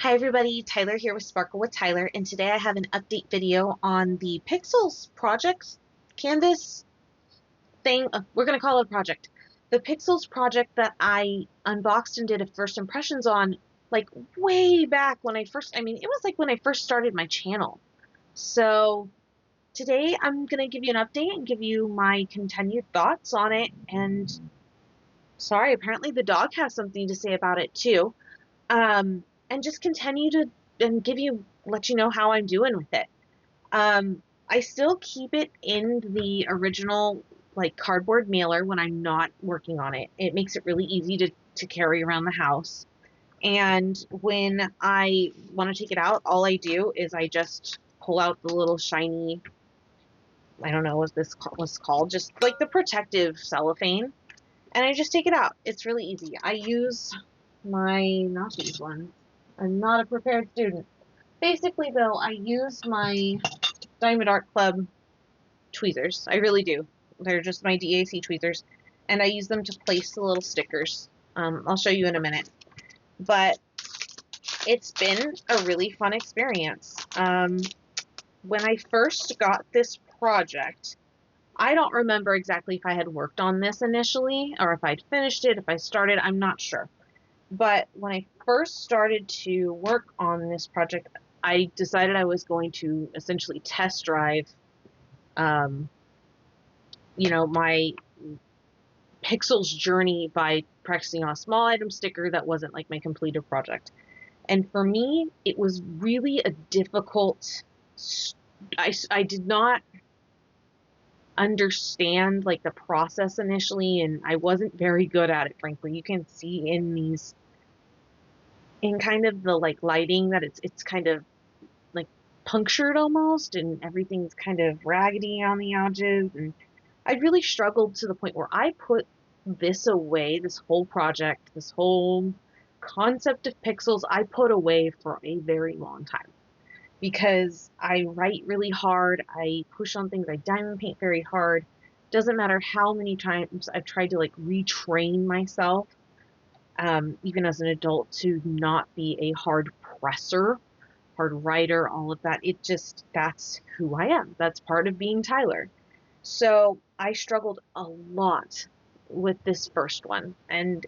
Hi everybody, Tyler here with Sparkle with Tyler, and today I have an update video on the Pixyls project canvas thing. We're going to call it a project. The Pixyls project that I unboxed and did a first impressions on like way back when it was like when I first started my channel. So today I'm going to give you an update and give you my continued thoughts on it. And sorry, apparently the dog has something to say about it too. And just continue to and let you know how I'm doing with it. I still keep it in the original like cardboard mailer when I'm not working on it. It makes it really easy to carry around the house. And when I want to take it out, all I do is I just pull out the little shiny, I don't know what this was called, just like the protective cellophane, and I just take it out. It's really easy. I use not these ones. I'm not a prepared student. Basically, though, I use my Diamond Art Club tweezers. I really do. They're just my DAC tweezers, and I use them to place the little stickers. I'll show you in a minute. But it's been a really fun experience. When I first got this project, I don't remember exactly if I had worked on this initially, or if I'd finished it, if I started, I'm not sure. But when I first started to work on this project, I decided I was going to essentially test drive, my Pixyls journey by practicing on a small item sticker that wasn't like my completed project. And for me, it was really a difficult, I did not understand like the process initially, and I wasn't very good at it, frankly. You can see in kind of the like lighting that it's kind of like punctured almost, and everything's kind of raggedy on the edges, and I really struggled to the point where I put this away, this whole project, this whole concept of Pixyls, I put away for a very long time because I write really hard, I push on things, I diamond paint very hard. Doesn't matter how many times I've tried to like retrain myself, even as an adult, to not be a hard presser, hard writer, all of that. That's who I am. That's part of being Tyler. So I struggled a lot with this first one, and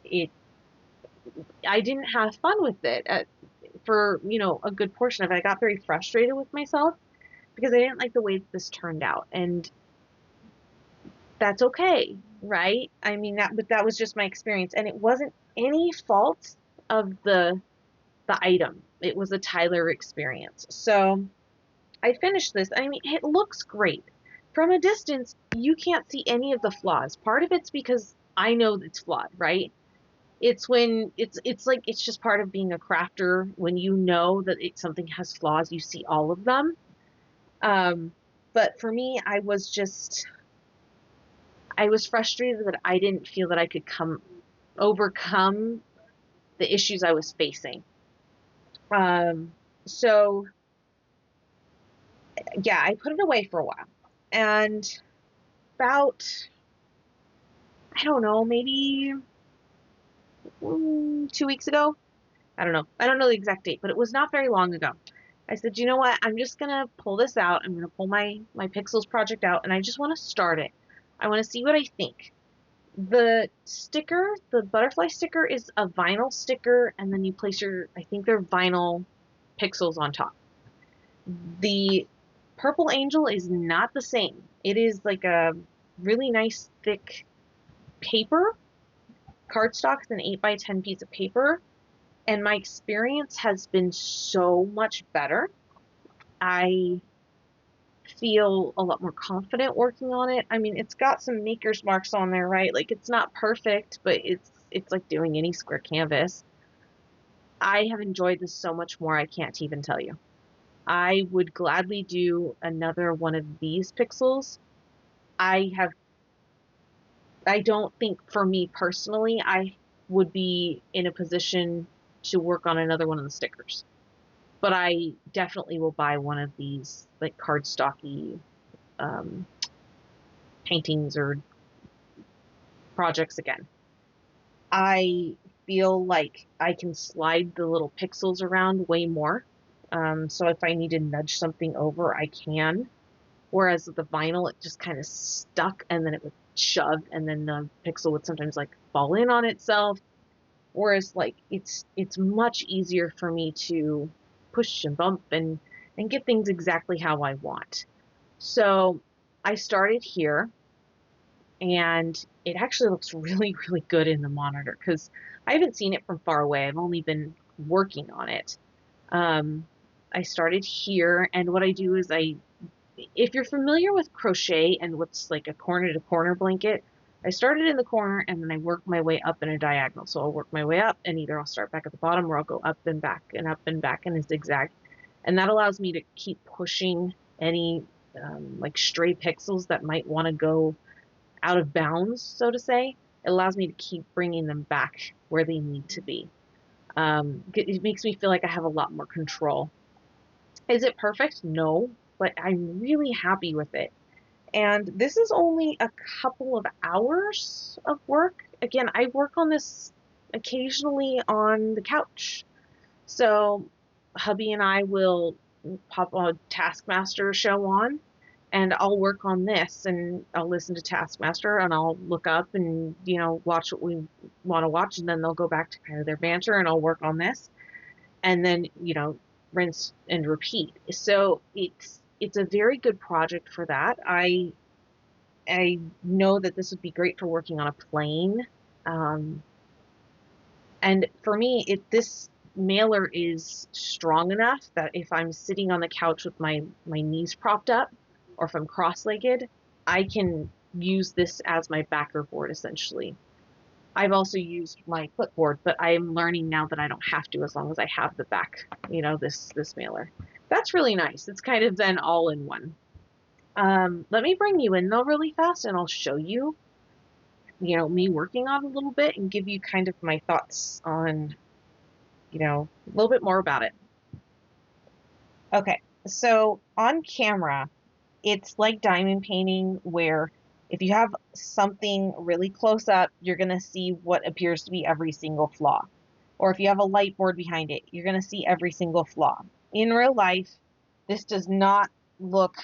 I didn't have fun with it for, a good portion of it. I got very frustrated with myself because I didn't like the way this turned out, and that's okay, right? I mean, but that was just my experience, and it wasn't any fault of the item. It was a Tyler experience. So I finished this. I mean, it looks great. From a distance, you can't see any of the flaws. Part of it's because I know it's flawed, right? It's when it's like it's just part of being a crafter. When you know that something has flaws, you see all of them. But for me, I was frustrated that I didn't feel that I could overcome the issues I was facing. So yeah, I put it away for a while. And about, I don't know, maybe 2 weeks ago. I don't know. I don't know the exact date, but it was not very long ago. I said, you know what? I'm just going to pull this out. I'm going to pull my Pixyls project out, and I just want to start it. I want to see what I think. The sticker, the butterfly sticker, is a vinyl sticker, and then you place I think they're vinyl pixels on top. The purple angel is not the same. It is like a really nice thick paper. Cardstock is an 8x10 piece of paper, and my experience has been so much better. I feel a lot more confident working on it. I mean, it's got some maker's marks on there, right? Like, it's not perfect, but it's like doing any square canvas. I have enjoyed this so much more, I can't even tell you. I would gladly do another one of these Pixyls. I don't think, for me personally, I would be in a position to work on another one of the stickers. But I definitely will buy one of these like cardstocky paintings or projects again. I feel like I can slide the little pixels around way more. So if I need to nudge something over, I can. Whereas with the vinyl, it just kind of stuck and then it would shove and then the pixel would sometimes like fall in on itself. Whereas like it's much easier for me to push and bump and get things exactly how I want. So I started here and it actually looks really, really good in the monitor because I haven't seen it from far away. I've only been working on it. I started here, and what I do is if you're familiar with crochet and what's like a corner to corner blanket, I started in the corner and then I work my way up in a diagonal. So I'll work my way up and either I'll start back at the bottom or I'll go up and back and up and back in a zigzag. And that allows me to keep pushing any like stray pixels that might want to go out of bounds, so to say. It allows me to keep bringing them back where they need to be. It makes me feel like I have a lot more control. Is it perfect? No, but I'm really happy with it. And this is only a couple of hours of work. Again, I work on this occasionally on the couch. So hubby and I will pop a Taskmaster show on and I'll work on this and I'll listen to Taskmaster and I'll look up and, watch what we want to watch. And then they'll go back to kind of their banter and I'll work on this. And then, rinse and repeat. So it's a very good project for that. I know that this would be great for working on a plane. And for me, this mailer is strong enough that if I'm sitting on the couch with my knees propped up, or if I'm cross-legged, I can use this as my backer board essentially. I've also used my clipboard, but I'm learning now that I don't have to as long as I have the back, this mailer. That's really nice. It's kind of then all in one. Let me bring you in though really fast and I'll show you, me working on a little bit and give you kind of my thoughts on, a little bit more about it. Okay, so on camera, it's like diamond painting where if you have something really close up, you're going to see what appears to be every single flaw. Or if you have a light board behind it, you're going to see every single flaw. In real life, this does not look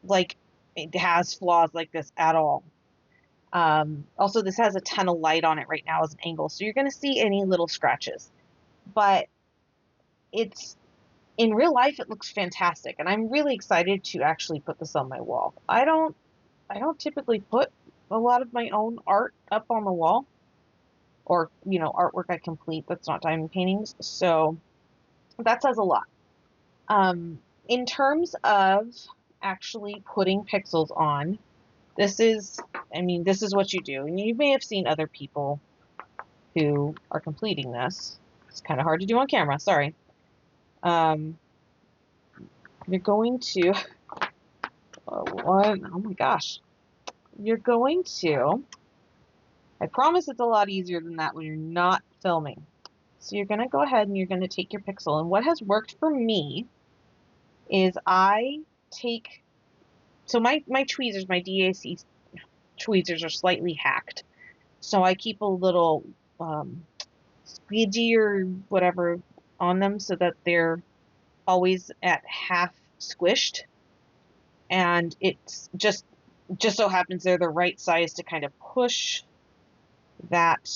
like it has flaws like this at all. Also, this has a ton of light on it right now as an angle, so you're going to see any little scratches. But in real life, it looks fantastic, and I'm really excited to actually put this on my wall. I don't typically put a lot of my own art up on the wall or, artwork I complete that's not diamond paintings. So that says a lot. In terms of actually putting pixels on, this is what you do. And you may have seen other people who are completing this. It's kind of hard to do on camera. Sorry. You're going to, what? Oh my gosh. You're going to, I promise it's a lot easier than that when you're not filming. So you're going to go ahead and you're going to take your pixel. And what has worked for me is I take, so my tweezers, my DAC tweezers are slightly hacked. So I keep a little squeegee or whatever on them so that they're always at half squished. And it's just so happens they're the right size to kind of push that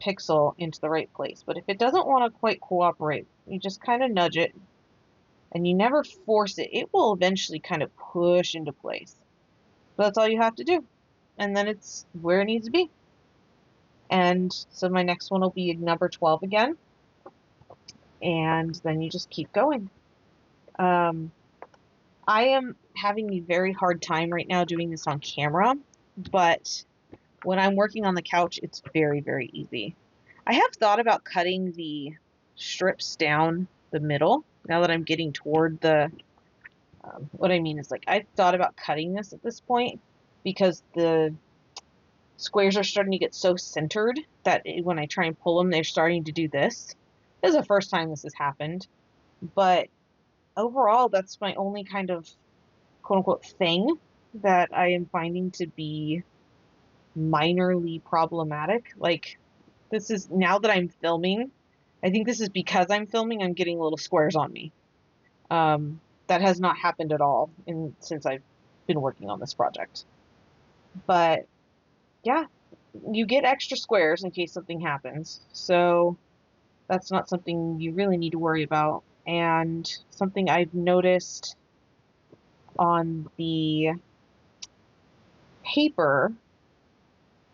pixel into the right place. But if it doesn't want to quite cooperate, you just kind of nudge it and you never force it. It will eventually kind of push into place. So that's all you have to do. And then it's where it needs to be. And so my next one will be number 12 again. And then you just keep going. I am having a very hard time right now doing this on camera, but when I'm working on the couch, it's very, very easy. I have thought about cutting the strips down the middle now that I'm getting toward the, what I mean is like, I've thought about cutting this at this point because the squares are starting to get so centered that when I try and pull them, they're starting to do this. This is the first time this has happened, but overall, that's my only kind of quote-unquote thing that I am finding to be minorly problematic. Like, this is, now that I'm filming, I think this is because I'm filming, I'm getting little squares on me. That has not happened at all since I've been working on this project. But yeah, you get extra squares in case something happens. So that's not something you really need to worry about. And something I've noticed on the paper,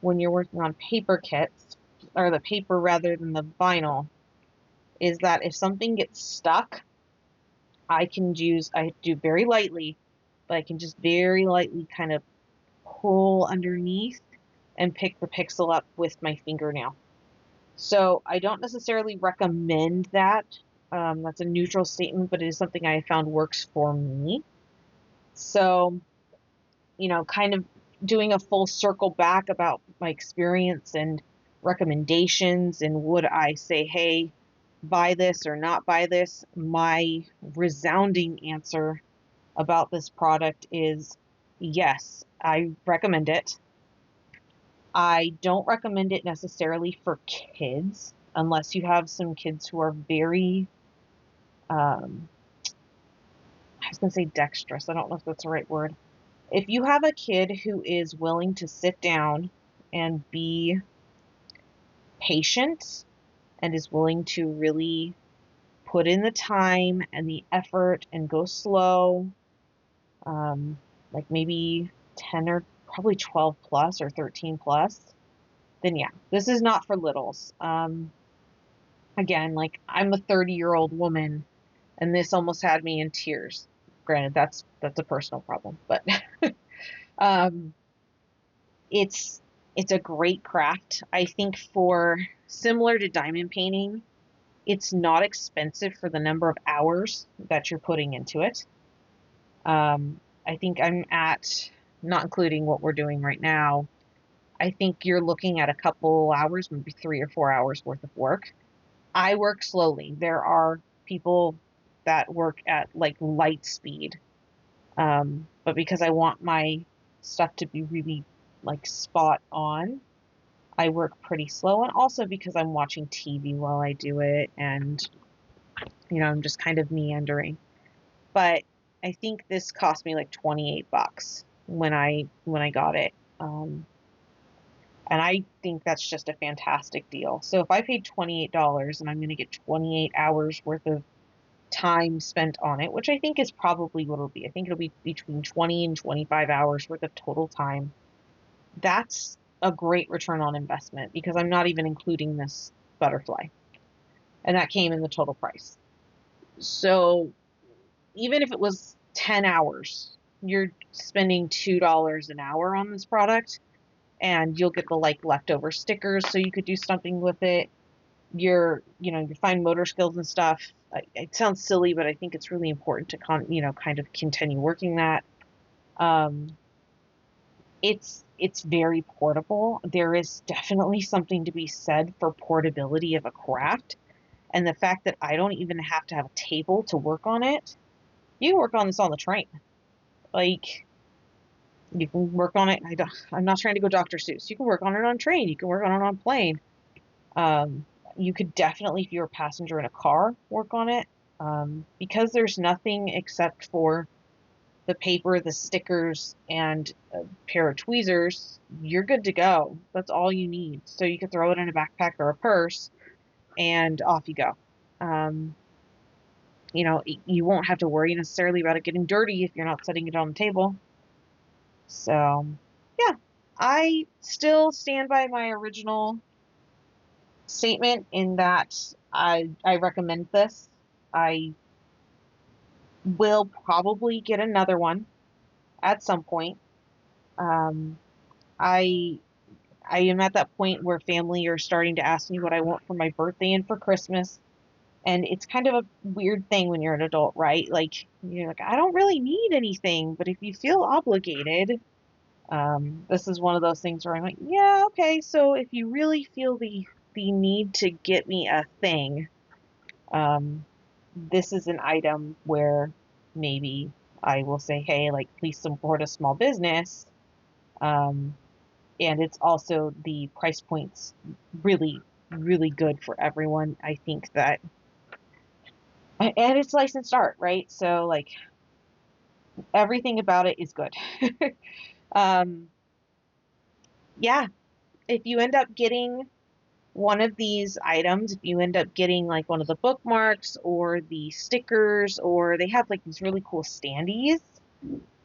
when you're working on paper kits, or the paper rather than the vinyl, is that if something gets stuck, I do very lightly, but I can just very lightly kind of pull underneath and pick the pixel up with my fingernail. So I don't necessarily recommend that. That's a neutral statement, but it is something I found works for me. So, kind of doing a full circle back about my experience and recommendations, and would I say, hey, buy this or not buy this? My resounding answer about this product is yes, I recommend it. I don't recommend it necessarily for kids unless you have some kids who are very, I was going to say dexterous. I don't know if that's the right word. If you have a kid who is willing to sit down and be patient and is willing to really put in the time and the effort and go slow, like maybe 10 or probably 12 plus or 13 plus, then yeah, this is not for littles. Again, like, I'm a 30-year-old woman and this almost had me in tears. Granted, that's a personal problem, but um, it's a great craft. I think for similar to diamond painting, it's not expensive for the number of hours that you're putting into it. I think I'm at, not including what we're doing right now, I think you're looking at a couple hours, maybe 3 or 4 hours worth of work. I work slowly. There are people that work at like light speed. But because I want my stuff to be really like spot on, I work pretty slow. And also because I'm watching TV while I do it, and I'm just kind of meandering. But I think this cost me like $28 when I got it. And I think that's just a fantastic deal. So if I paid $28 and I'm going to get 28 hours worth of time spent on it, which I think is probably what it'll be. I think it'll be between 20 and 25 hours worth of total time. That's a great return on investment because I'm not even including this butterfly. And that came in the total price. So even if it was 10 hours, you're spending $2 an hour on this product, and you'll get the like leftover stickers, so you could do something with it. Your fine motor skills and stuff. It sounds silly, but I think it's really important to kind of continue working that. It's very portable. There is definitely something to be said for portability of a craft, and the fact that I don't even have to have a table to work on it. You can work on this on the train. Like, you can work on it. I'm not trying to go Dr. Seuss. You can work on it on a train. You can work on it on a plane. You could definitely, if you're a passenger in a car, work on it. Because there's nothing except for the paper, the stickers, and a pair of tweezers, you're good to go. That's all you need. So you could throw it in a backpack or a purse, and off you go. You won't have to worry necessarily about it getting dirty if you're not setting it on the table. So, yeah, I still stand by my original statement in that I recommend this. I will probably get another one at some point. I am at that point where family are starting to ask me what I want for my birthday and for Christmas. And it's kind of a weird thing when you're an adult, right? Like, you're like, I don't really need anything, but if you feel obligated, this is one of those things where I'm like, yeah, okay, so if you really feel the need to get me a thing, this is an item where maybe I will say, hey, like, please support a small business. And it's also, the price point's really really good for everyone. I think that, and it's licensed art, right? So like everything about it is good. um, yeah, if you end up getting one of these items, if you end up getting like one of the bookmarks or the stickers, or they have like these really cool standees.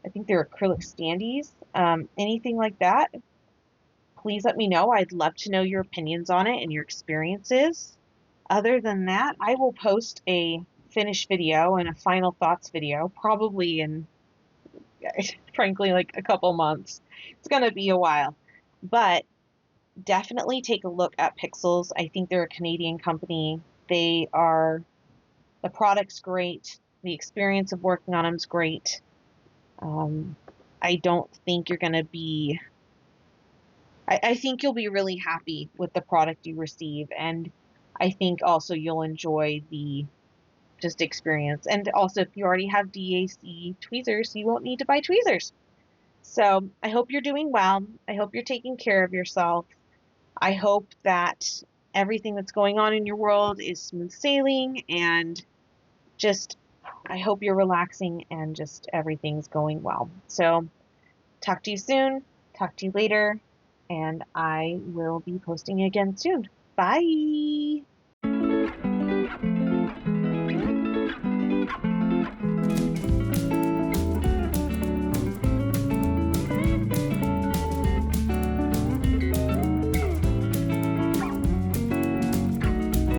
I think they're acrylic standees. Anything like that, please let me know. I'd love to know your opinions on it and your experiences. Other than that, I will post a finished video and a final thoughts video probably in, frankly, like a couple months. It's going to be a while. But definitely take a look at Pixyls. I think they're a Canadian company. The product's great. The experience of working on them is great. I don't think you're going to be, I think you'll be really happy with the product you receive. And I think also you'll enjoy the just experience. And also, if you already have DAC tweezers, you won't need to buy tweezers. So I hope you're doing well. I hope you're taking care of yourself. I hope that everything that's going on in your world is smooth sailing, and just I hope you're relaxing and just everything's going well. So talk to you soon. Talk to you later. And I will be posting again soon. Bye.